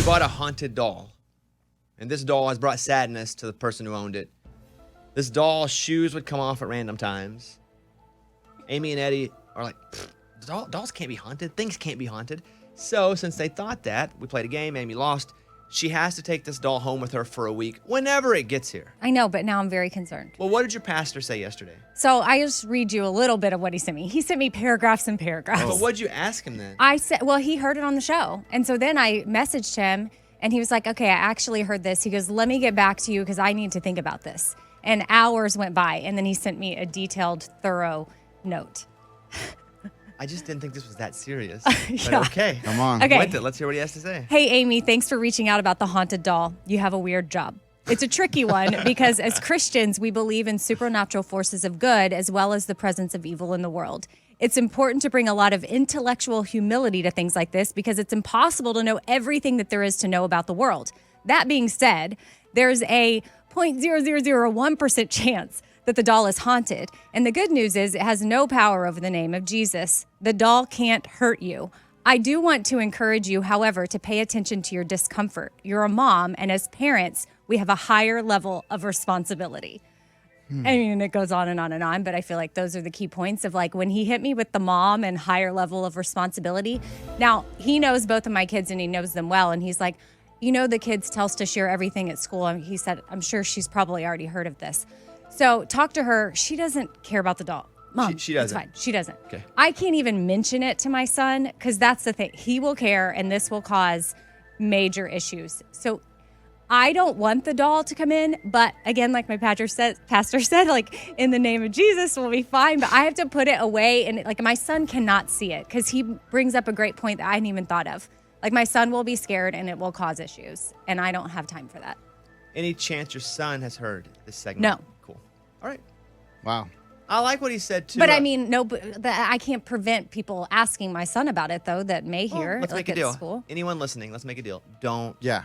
We bought a haunted doll. And this doll has brought sadness to the person who owned it. This doll's shoes would come off at random times. Amy and Eddie are like, dolls can't be haunted. Things can't be haunted. So since they thought that, we played a game. Amy lost. She has to take this doll home with her for a week whenever it gets here. I know, but now I'm very concerned. Well, what did your pastor say yesterday? So I just read you a little bit of what he sent me. He sent me paragraphs and paragraphs. But what'd you ask him then? I said, well, he heard it on the show. And so then I messaged him and he was like, okay, I actually heard this. He goes, let me get back to you because I need to think about this. And hours went by and then he sent me a detailed, thorough note. I just didn't think this was that serious. Yeah. But okay. Come on. Okay. With it. Let's hear what he has to say. Hey, Amy, thanks for reaching out about the haunted doll. You have a weird job. It's a tricky one because as Christians, we believe in supernatural forces of good as well as the presence of evil in the world. It's important to bring a lot of intellectual humility to things like this because it's impossible to know everything that there is to know about the world. That being said, there's a 0.0001% chance that the doll is haunted. And the good news is it has no power over the name of Jesus. The doll can't hurt you. I do want to encourage you, however, to pay attention to your discomfort. You're a mom, and as parents, we have a higher level of responsibility. I mean, it goes on and on and on, but I feel like those are the key points of like when he hit me with the mom and higher level of responsibility. Now, he knows both of my kids and he knows them well. And he's like, you know, the kids tell us to share everything at school. And he said, I'm sure she's probably already heard of this. So talk to her. She doesn't care about the doll. Mom, She doesn't. It's fine. She doesn't. Okay. I can't even mention it to my son because that's the thing. He will care and this will cause major issues. So I don't want the doll to come in, but again, like my pastor said, like in the name of Jesus, we'll be fine. But I have to put it away, and like my son cannot see it because he brings up a great point that I hadn't even thought of. Like my son will be scared, and it will cause issues, and I don't have time for that. Any chance your son has heard this segment? No. Cool. All right. Wow. I like what he said too. But I mean, no, but I can't prevent people asking my son about it though that may hear. Let's like make a deal. At school. Anyone listening, let's make a deal. Don't. Yeah.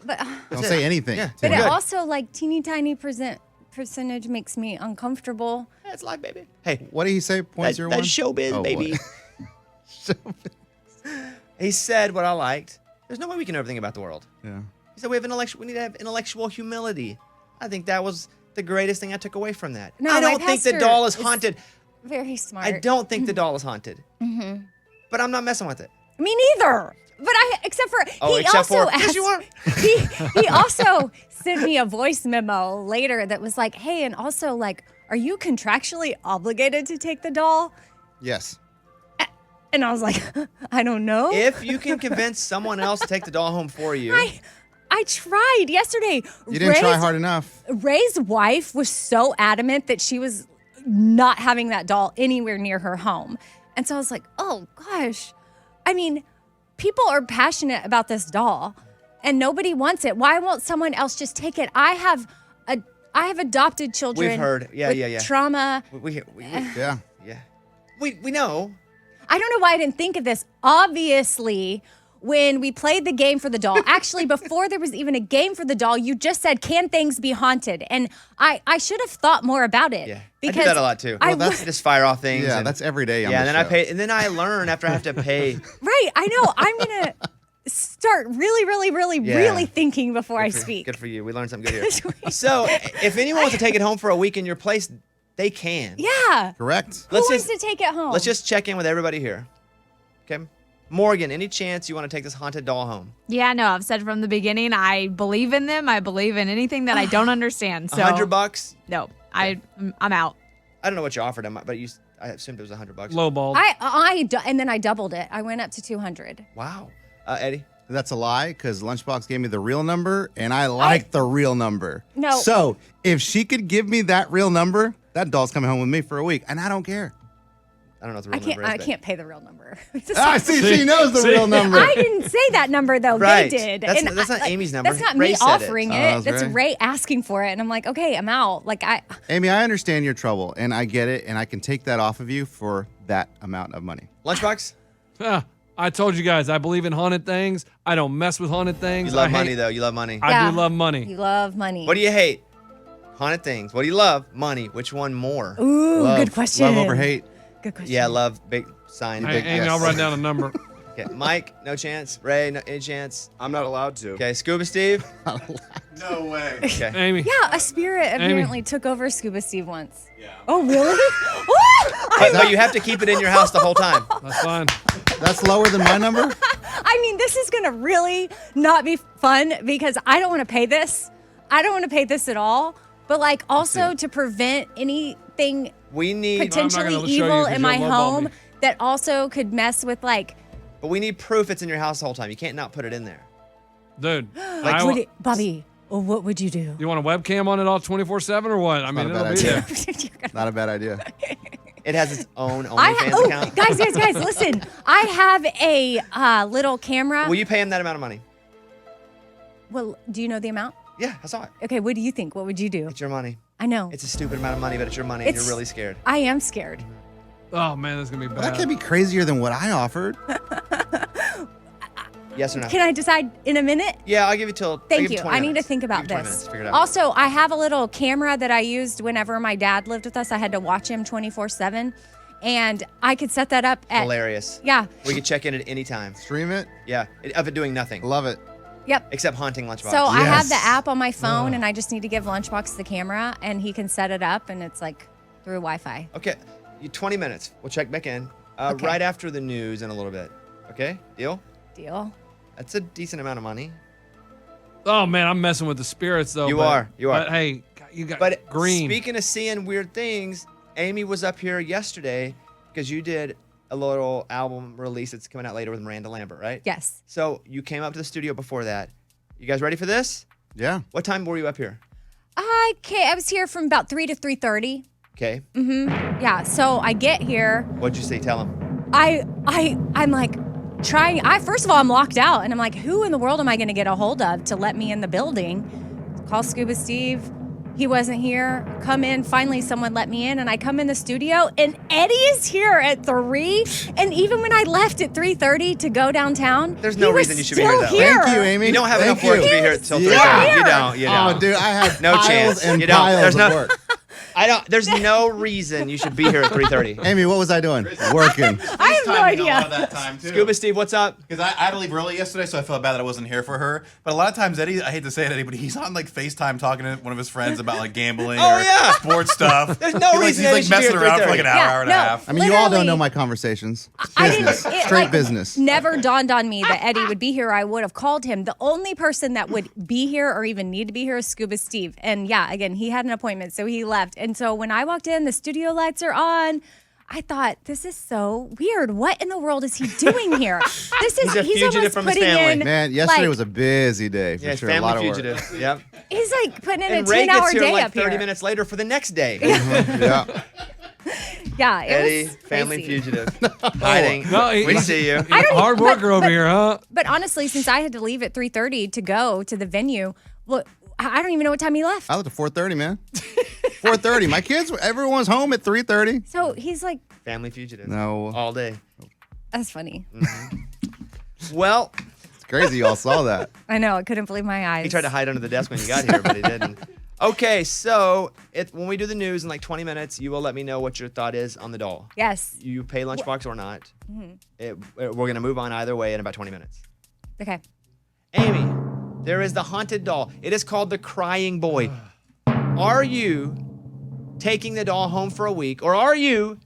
But Don't say anything. Yeah. to but him. it also like teeny tiny percentage makes me uncomfortable. That's life, baby. Hey, What did he say? that's 0.01? showbiz, Oh, baby. what? He said what I liked. There's no way we can know everything about the world. Yeah. He said we need to have intellectual humility. I think that was the greatest thing I took away from that. No, I my don't think the pastor doll is is haunted. Very smart. I don't think the doll is haunted. But I'm not messing with it. Me neither. But except for Oh, he except also for asked, yes, you are. he also sent me a voice memo later that was like, hey, and also like, are you contractually obligated to take the doll? Yes. And I was like, I don't know. If you can convince someone else to take the doll home for you, I tried yesterday. You didn't try hard enough. Ray's wife was so adamant that she was not having that doll anywhere near her home. And so I was like, oh gosh. I mean, people are passionate about this doll and nobody wants it. Why won't someone else just take it? I have adopted children. We've heard. Yeah. Trauma. Yeah. We know. I don't know why I didn't think of this. Obviously, when we played the game for the doll, actually before there was even a game for the doll, you just said, can things be haunted? And I should have thought more about it. Yeah. Because I do that a lot too. I I just fire off things. Yeah, and, that's every day on Yeah, the and then show. I pay, and then I learn after I have to pay. Right, I know. I'm gonna start really thinking before I speak. Good for you. We learned something good here. So, if anyone wants to take it home for a week in your place, they can. Yeah. Correct. Who wants to take it home? Let's just check in with everybody here. Okay. Morgan, any chance you want to take this haunted doll home? Yeah, no, I've said from the beginning, I believe in them. I believe in anything that I don't understand. So $100? No, I'm out. I don't know what you offered him, but I assumed it was $100. Low ball. and then I doubled it. I went up to 200. Wow. Eddie? That's a lie because Lunchbox gave me the real number and I like the real number. No. So if she could give me that real number, that doll's coming home with me for a week and I don't care. I don't know what the real number is. I can't pay the real number. She knows the real number. I didn't say that number though. Right. They did. That's not Amy's number. That's not Ray me said it. offering Oh, it. that's That's Ray. Ray asking for it, and I'm like, okay, I'm out. Like Amy, I understand your trouble and I get it and I can take that off of you for that amount of money. Lunchbox? I told you guys, I believe in haunted things. I don't mess with haunted things. You love I money, hate- though. You love money. I do love money. You love money. What do you hate? Haunted things. What do you love? Money. Which one more? Ooh, Love. good question. Love over hate. Good question. Yeah, love, big sign. Hey, Big Amy, yes. I'll write down a number. Okay, Mike, no chance. Ray, any chance? I'm not allowed to. Okay, Scuba Steve. No way. Okay. Amy. Yeah, a spirit apparently took over Scuba Steve once. Yeah. Oh, really? But you have to keep it in your house the whole time. That's fine. That's lower than my number? I mean, this is going to really not be fun because I don't want to pay this. I don't want to pay this at all. But like also to prevent anything We need, potentially I'm not gonna show you evil 'cause in my you'll lowball home me. that also could mess with like, but we need proof it's in your house the whole time. You can't not put it in there. Dude. Bobby, what would you do? You want a webcam on it all 24/7 or what? I mean, Not a it'll bad be idea. there. Not a bad idea. It has its own OnlyFans account. Guys, listen. I have a little camera. Will you pay him that amount of money? Well, do you know the amount? Yeah, I saw it. Okay, what do you think? What would you do? It's your money. I know. It's a stupid amount of money, but it's your money, and you're really scared. I am scared. Oh, man, that's going to be bad. That could be crazier than what I offered. Yes or no? Can I decide in a minute? Yeah, I'll give you till. Thank I'll give you. 20 I need to minutes. think about Give you 20 this. minutes. Figure it out. Also, I have a little camera that I used whenever my dad lived with us. I had to watch him 24/7, and I could set that up at. Hilarious. Yeah. We can check in at any time. Stream it. Yeah, of it doing nothing Love it. Yep. except haunting Lunchbox. So I have the Yes. app on my phone, and I just need to give Lunchbox the camera, and he can set it up, and it's like through Wi-Fi. Okay, 20 minutes. We'll check back in Okay. right after the news in a little bit. Okay, deal? Deal. That's a decent amount of money. Oh, man, I'm messing with the spirits, though. You but- are. But, hey, you got But green. speaking of seeing weird things, Amy was up here yesterday because you did a little album release that's coming out later with Miranda Lambert, right? Yes. So you came up to the studio before that. You guys ready for this? Yeah. What time were you up here? I was here from about 3 to 3:30. Okay. Yeah. So I get here. What'd you say? Tell him. I'm like trying. First of all, I'm locked out, and I'm like, who in the world am I going to get a hold of to let me in the building? Call Scuba Steve. He wasn't here. Come in. Finally, someone let me in, and I come in the studio, and Eddie is here at 3. And even when I left at 3:30 to go downtown, There's no he was reason you should be here still that late. Thank you, Amy. You don't have Thank enough work you. to be here till 3:30. Yeah. You don't. You don't. Oh, dude, I had No piles chance. and You don't. piles There's of no- work. I don't. There's no reason you should be here at 3:30. Amy, what was I doing? Working. I have no idea. A lot of that time too. Scuba Steve, what's up? Because I had to leave early yesterday, so I felt bad that I wasn't here for her. But a lot of times, Eddie, I hate to say it, Eddie, but he's on like FaceTime talking to one of his friends about like gambling Oh, or yeah. sports stuff. There's no reason He's Eddie like should be messing here at around for like an 3:30. hour, Yeah, hour and no. a half. I mean, you all don't Literally. know my conversations. I didn't. Business. It, Straight like, business. Never dawned on me that Eddie would be here. I would have called him. The only person that would be here or even need to be here is Scuba Steve. And yeah, again, he had an appointment, so he left. And so when I walked in, the studio lights are on. I thought, this is so weird. What in the world is he doing here? This is He's a fugitive almost from his putting family. in, Man, yesterday like, was a busy day for Yeah, sure. A lot family of work. fugitive. Yep. he's like putting in And a Ray 10-hour gets here day like up 30 here. minutes later for the next day. Yeah. Yeah, it Eddie, was family crazy. fugitive, hiding. No, We see you. I don't Hard even- worker over here, huh? But honestly, since I had to leave at 3:30 to go to the venue, well, I don't even know what time he left. I left at 4:30, man. 4:30. My kids, everyone's home at 3:30. So he's like, Family fugitive. No. All day. that's funny. Well, It's crazy you all saw that. I know. I couldn't believe my eyes. he tried to hide under the desk when you got here, but he didn't. Okay, so when we do the news in like 20 minutes, you will let me know what your thought is on the doll. Yes. You pay Lunchbox or not. We're going to move on either way in about 20 minutes. Okay. Amy, there is the haunted doll. It is called the Crying Boy. Are you taking the doll home for a week, or are you...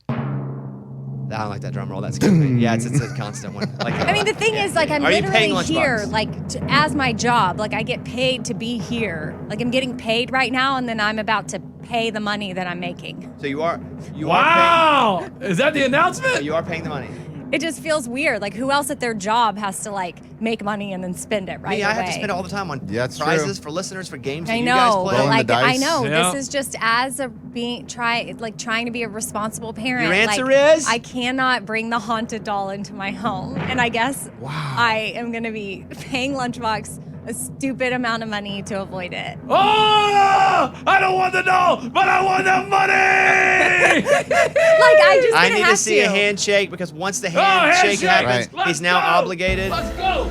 I don't like that drum roll. That scares me. Yeah, it's a constant one. Like, I mean, the thing is, like, I'm Are you paying literally Lunchbox? here, like, as my job. Like, I get paid to be here. Like, I'm getting paid right now, and then I'm about to pay the money that I'm making. So you are Wow! Is that the announcement? paying, you are paying the money. It just feels weird. Like, who else at their job has to, like, make money and then spend it right Me, away? I have to spend it all the time on Yeah, that's prizes true. for listeners, for games that I you guys know, play. but Rolling the like I dice. know Yeah. this is just as a trying to be a responsible parent. Your answer like, is? I cannot bring the haunted doll into my home, and I guess I am going to be paying Lunchbox a stupid amount of money to avoid it. Oh! I don't want the doll, but I want the money! Like I just I didn't need have to see a handshake because once the handshake. handshake happens, Right. he's now obligated. Let's go!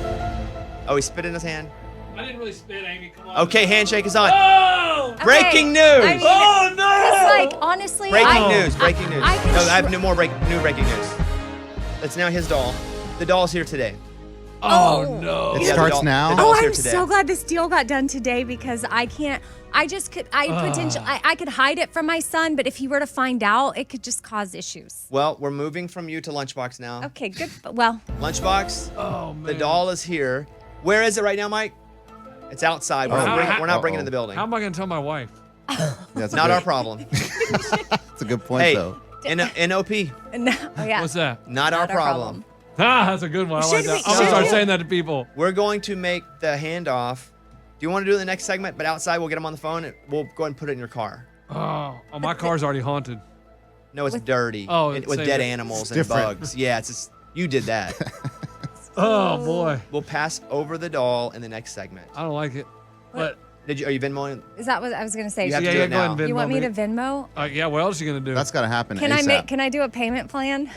Oh, he spit in his hand. I didn't really spit, Amy. Come on. Okay, handshake is on. Oh! Okay, Breaking news. I mean, Oh, no! it's like honestly, Breaking I news. Breaking news. I can No, I have tr- new breaking news. It's now his doll. The doll's here today. Oh, no. It Yeah, the starts doll- now? the Oh, doll's here I'm today. so glad this deal got done today because I can't. I just could. I could hide it from my son, but if he were to find out, it could just cause issues. Well, we're moving from you to Lunchbox now. Okay, good. Well, Lunchbox, Oh, man. the doll is here. Where is it right now, Mike? It's outside. We're not bringing it in the building. How am I going to tell my wife? That's Not our problem. That's a good point, Hey, though. NOP, no, oh, yeah. What's that? not our problem. Ah, that's a good one. I like Should that. we- I'm going to should start we- saying that to people. We're going to make the handoff. Do you want to do it in the next segment? But outside, we'll get them on the phone. And we'll go ahead and put it in your car. Oh, my car's already haunted. No, it's dirty. Oh, with same dead di- animals and different. bugs. Yeah, it's just, you did that. Oh, boy. We'll pass over the doll in the next segment. I don't like it. But, Are you Venmoing? Is that what I was gonna say? You have yeah, to do yeah, it go ahead now. and Venmo You want me to Venmo? yeah, what else are you going to do? That's got to happen Can ASAP. Can I do a payment plan?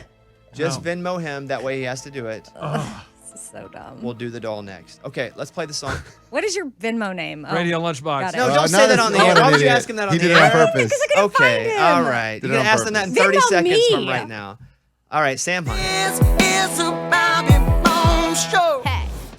Just No. Venmo him. That way he has to do it. This is so dumb. We'll do the doll next. Okay, let's play the song. What is your Venmo name? Oh, Radio Lunchbox. got it. No, Oh, don't say now that this on is the air. what Why an would you idiot. ask him that on He the did it on air? purpose. Okay, find him. all right. Did You're it gonna on ask them that in purpose. 30 Venmo seconds me. from right now. All right, Sam Hunt. It's about